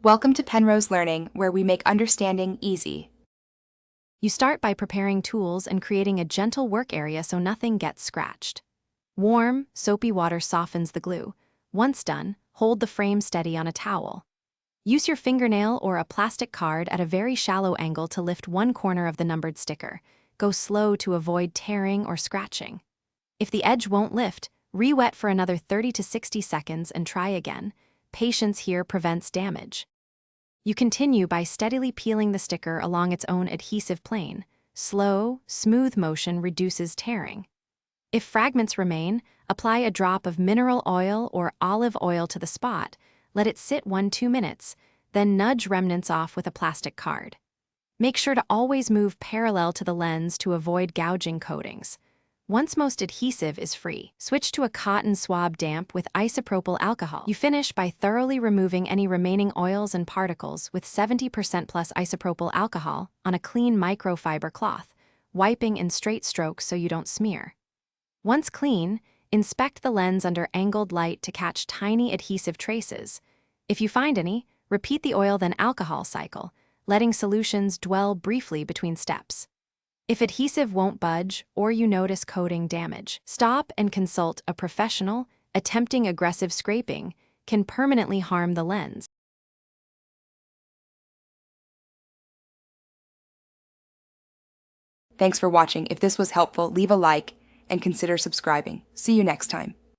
Welcome to Penrose Learning, where we make understanding easy. You start by preparing tools and creating a gentle work area so nothing gets scratched. Warm, soapy water softens the glue. Once done, hold the frame steady on a towel. Use your fingernail or a plastic card at a very shallow angle to lift one corner of the numbered sticker. Go slow to avoid tearing or scratching. If the edge won't lift, re-wet for another 30 to 60 seconds and try again. Patience here prevents damage. You continue by steadily peeling the sticker along its own adhesive plane. Slow, smooth motion reduces tearing. If fragments remain, apply a drop of mineral oil or olive oil to the spot, let it sit 1-2 minutes, then nudge remnants off with a plastic card. Make sure to always move parallel to the lens to avoid gouging coatings. Once most adhesive is free, switch to a cotton swab damp with isopropyl alcohol. You finish by thoroughly removing any remaining oils and particles with 70% plus isopropyl alcohol on a clean microfiber cloth, wiping in straight strokes so you don't smear. Once clean, inspect the lens under angled light to catch tiny adhesive traces. If you find any, repeat the oil then alcohol cycle, letting solutions dwell briefly between steps. If adhesive won't budge or you notice coating damage, stop and consult a professional. Attempting aggressive scraping can permanently harm the lens. Thanks for watching. If this was helpful, leave a like and consider subscribing. See you next time.